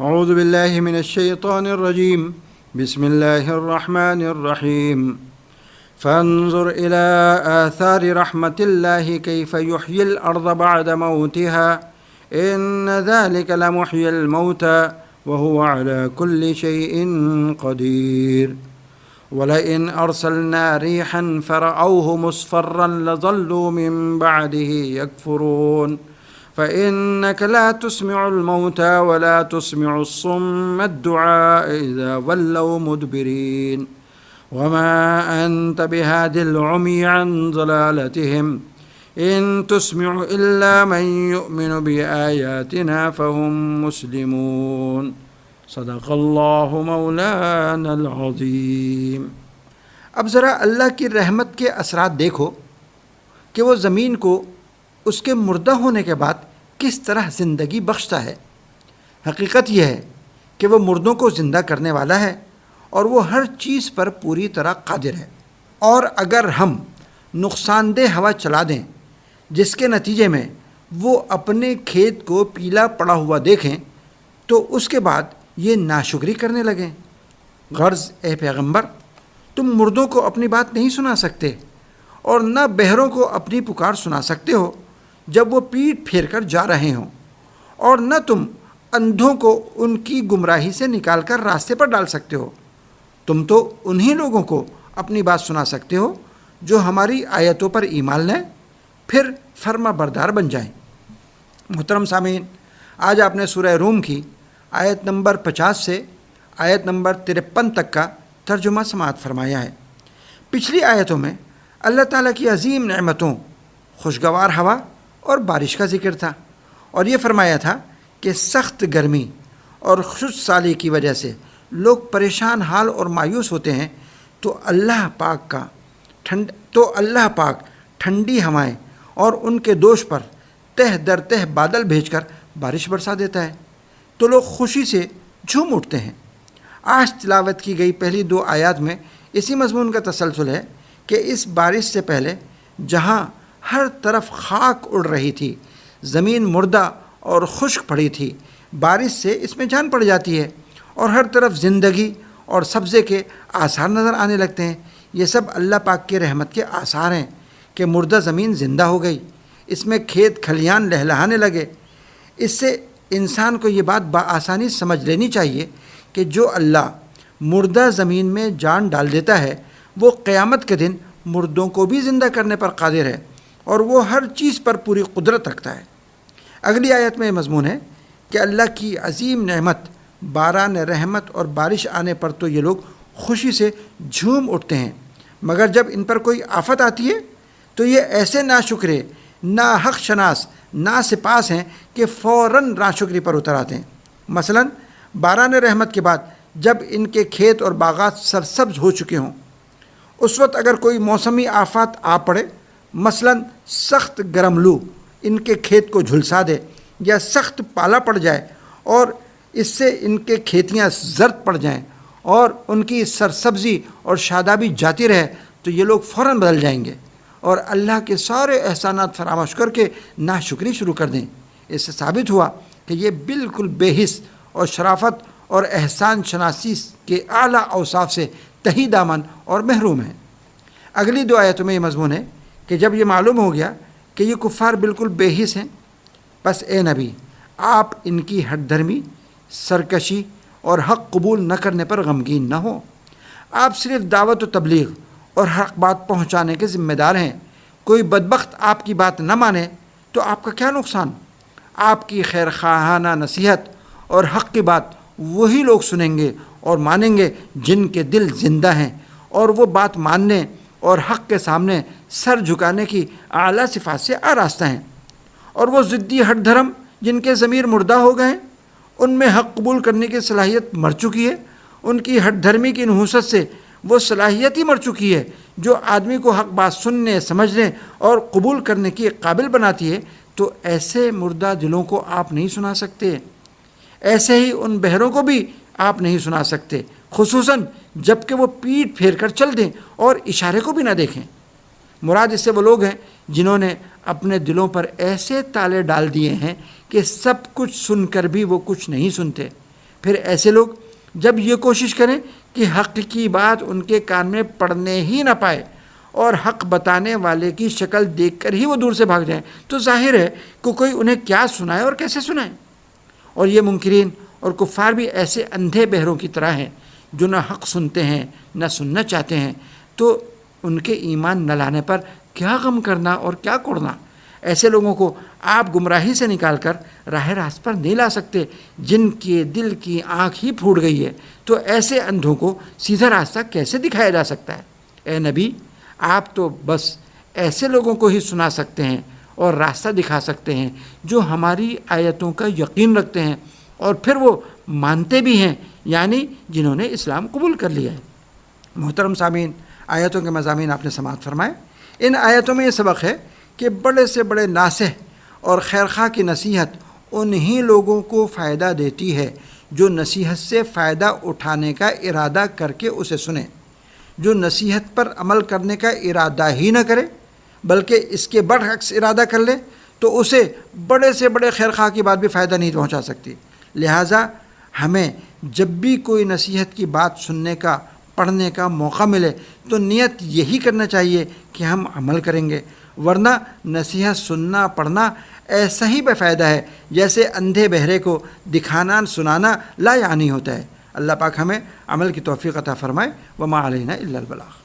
اعوذ باللہ من الشیطان الرجیم بسم اللہ الرحمن الرحیم فانظر إلى آثار رحمة الله كيف يحيي الأرض بعد موتها إن ذلك لمحيي الموتى وهو على كل شيء قدير ولئن أرسلنا ريحا فرأوه مصفرا لظلوا من بعده يكفرون فإنك لا تسمع الموتى ولا تسمع الصم الدعاء إذا ولوا مدبرين وما أنت بهاد العمي عن ضلالتهم إن تسمع إلا من يؤمن بآياتنا فهم مسلمون صدق اللہ مولانا العظیم۔ اب ذرا اللہ کی رحمت کے اثرات دیکھو کہ وہ زمین کو اس کے مردہ ہونے کے بعد کس طرح زندگی بخشتا ہے۔ حقیقت یہ ہے کہ وہ مردوں کو زندہ کرنے والا ہے اور وہ ہر چیز پر پوری طرح قادر ہے۔ اور اگر ہم نقصان دہ ہوا چلا دیں جس کے نتیجے میں وہ اپنے کھیت کو پیلا پڑا ہوا دیکھیں تو اس کے بعد یہ ناشکری کرنے لگیں۔ غرض اے پیغمبر، تم مردوں کو اپنی بات نہیں سنا سکتے اور نہ بہروں کو اپنی پکار سنا سکتے ہو جب وہ پیٹ پھیر کر جا رہے ہوں، اور نہ تم اندھوں کو ان کی گمراہی سے نکال کر راستے پر ڈال سکتے ہو۔ تم تو انہی لوگوں کو اپنی بات سنا سکتے ہو جو ہماری آیتوں پر ایمان لیں، پھر فرما بردار بن جائیں۔ محترم سامعین، آج آپ نے سورہ روم کی آیت نمبر 50 سے آیت نمبر 53 تک کا ترجمہ سماعت فرمایا ہے۔ پچھلی آیتوں میں اللہ تعالیٰ کی عظیم نعمتوں، خوشگوار ہوا اور بارش کا ذکر تھا، اور یہ فرمایا تھا کہ سخت گرمی اور خشک سالی کی وجہ سے لوگ پریشان حال اور مایوس ہوتے ہیں تو اللہ پاک ٹھنڈی ہوائیں اور ان کے دوش پر تہ در تہ بادل بھیج کر بارش برسا دیتا ہے تو لوگ خوشی سے جھوم اٹھتے ہیں۔ آج تلاوت کی گئی پہلی 2 آیات میں اسی مضمون کا تسلسل ہے کہ اس بارش سے پہلے جہاں ہر طرف خاک اڑ رہی تھی، زمین مردہ اور خشک پڑی تھی، بارش سے اس میں جان پڑ جاتی ہے اور ہر طرف زندگی اور سبزے کے آثار نظر آنے لگتے ہیں۔ یہ سب اللہ پاک کی رحمت کے آثار ہیں کہ مردہ زمین زندہ ہو گئی، اس میں کھیت کھلیان لہلہانے لگے۔ اس سے انسان کو یہ بات بآسانی سمجھ لینی چاہیے کہ جو اللہ مردہ زمین میں جان ڈال دیتا ہے وہ قیامت کے دن مردوں کو بھی زندہ کرنے پر قادر ہے اور وہ ہر چیز پر پوری قدرت رکھتا ہے۔ اگلی آیت میں یہ مضمون ہے کہ اللہ کی عظیم نعمت باران رحمت اور بارش آنے پر تو یہ لوگ خوشی سے جھوم اٹھتے ہیں، مگر جب ان پر کوئی آفت آتی ہے تو یہ ایسے ناشکرے، ناحق شناس، ناسپاس ہیں کہ فوراً ناشکری پر اتر آتے ہیں۔ مثلاً باران رحمت کے بعد جب ان کے کھیت اور باغات سرسبز ہو چکے ہوں، اس وقت اگر کوئی موسمی آفات آ پڑے، مثلاً سخت گرم لو ان کے کھیت کو جھلسا دے یا سخت پالا پڑ جائے اور اس سے ان کے کھیتیاں زرد پڑ جائیں اور ان کی سرسبزی اور شادابی جاتی رہے تو یہ لوگ فوراً بدل جائیں گے اور اللہ کے سارے احسانات فراموش کر کے ناشکری شروع کر دیں۔ اس سے ثابت ہوا کہ یہ بالکل بے حس اور شرافت اور احسان شناسی کے اعلیٰ اوصاف سے تہی دامن اور محروم ہیں۔ اگلی 2 آیتوں میں یہ مضمون ہے کہ جب یہ معلوم ہو گیا کہ یہ کفار بالکل بے حس ہیں، بس اے نبی آپ ان کی ہٹ دھرمی، سرکشی اور حق قبول نہ کرنے پر غمگین نہ ہو۔ آپ صرف دعوت و تبلیغ اور حق بات پہنچانے کے ذمہ دار ہیں۔ کوئی بدبخت آپ کی بات نہ مانے تو آپ کا کیا نقصان؟ آپ کی خیر خواہانہ نصیحت اور حق کی بات وہی لوگ سنیں گے اور مانیں گے جن کے دل زندہ ہیں اور وہ بات ماننے اور حق کے سامنے سر جھکانے کی اعلیٰ صفات سے آراستہ ہیں۔ اور وہ ضدی ہٹ دھرم جن کے ضمیر مردہ ہو گئے، ان میں حق قبول کرنے کی صلاحیت مر چکی ہے، ان کی ہٹ دھرمی کی نحوست سے وہ صلاحیت ہی مر چکی ہے جو آدمی کو حق بات سننے، سمجھنے اور قبول کرنے کی قابل بناتی ہے۔ تو ایسے مردہ دلوں کو آپ نہیں سنا سکتے، ایسے ہی ان بہروں کو بھی آپ نہیں سنا سکتے، خصوصاً جب کہ وہ پیٹ پھیر کر چل دیں اور اشارے کو بھی نہ دیکھیں۔ مراد اس سے وہ لوگ ہیں جنہوں نے اپنے دلوں پر ایسے تالے ڈال دیے ہیں کہ سب کچھ سن کر بھی وہ کچھ نہیں سنتے، پھر ایسے لوگ جب یہ کوشش کریں کہ حق کی بات ان کے کان میں پڑنے ہی نہ پائے اور حق بتانے والے کی شکل دیکھ کر ہی وہ دور سے بھاگ جائیں، تو ظاہر ہے کہ کوئی انہیں کیا سنائے اور کیسے سنائے۔ اور یہ منکرین اور کفار بھی ایسے اندھے بہروں کی طرح ہیں جو نہ حق سنتے ہیں نہ سننا چاہتے ہیں، تو ان کے ایمان نہ لانے پر کیا غم کرنا اور کیا کوڑنا۔ ایسے لوگوں کو آپ گمراہی سے نکال کر راہ راست پر نہیں لا سکتے جن کے دل کی آنکھ ہی پھوٹ گئی ہے، تو ایسے اندھوں کو سیدھا راستہ کیسے دکھایا جا سکتا ہے؟ اے نبی، آپ تو بس ایسے لوگوں کو ہی سنا سکتے ہیں اور راستہ دکھا سکتے ہیں جو ہماری آیتوں کا یقین رکھتے ہیں اور پھر وہ مانتے بھی ہیں، یعنی جنہوں نے اسلام قبول کر لیا ہے۔ محترم سامعین، آیتوں کے مضامین آپ نے سماعت فرمائے۔ ان آیتوں میں یہ سبق ہے کہ بڑے سے بڑے ناصح اور خیرخواہ کی نصیحت انہی لوگوں کو فائدہ دیتی ہے جو نصیحت سے فائدہ اٹھانے کا ارادہ کر کے اسے سنیں۔ جو نصیحت پر عمل کرنے کا ارادہ ہی نہ کرے بلکہ اس کے برعکس ارادہ کر لے تو اسے بڑے سے بڑے خیرخواہ کی بات بھی فائدہ نہیں پہنچا سکتی۔ لہٰذا ہمیں جب بھی کوئی نصیحت کی بات سننے کا، پڑھنے کا موقع ملے تو نیت یہی کرنا چاہیے کہ ہم عمل کریں گے، ورنہ نصیحت سننا پڑھنا ایسا ہی بے فائدہ ہے جیسے اندھے بہرے کو دکھانا سنانا لا یعنی ہوتا ہے۔ اللہ پاک ہمیں عمل کی توفیق عطا فرمائے۔ وما علینا الا البلاغ۔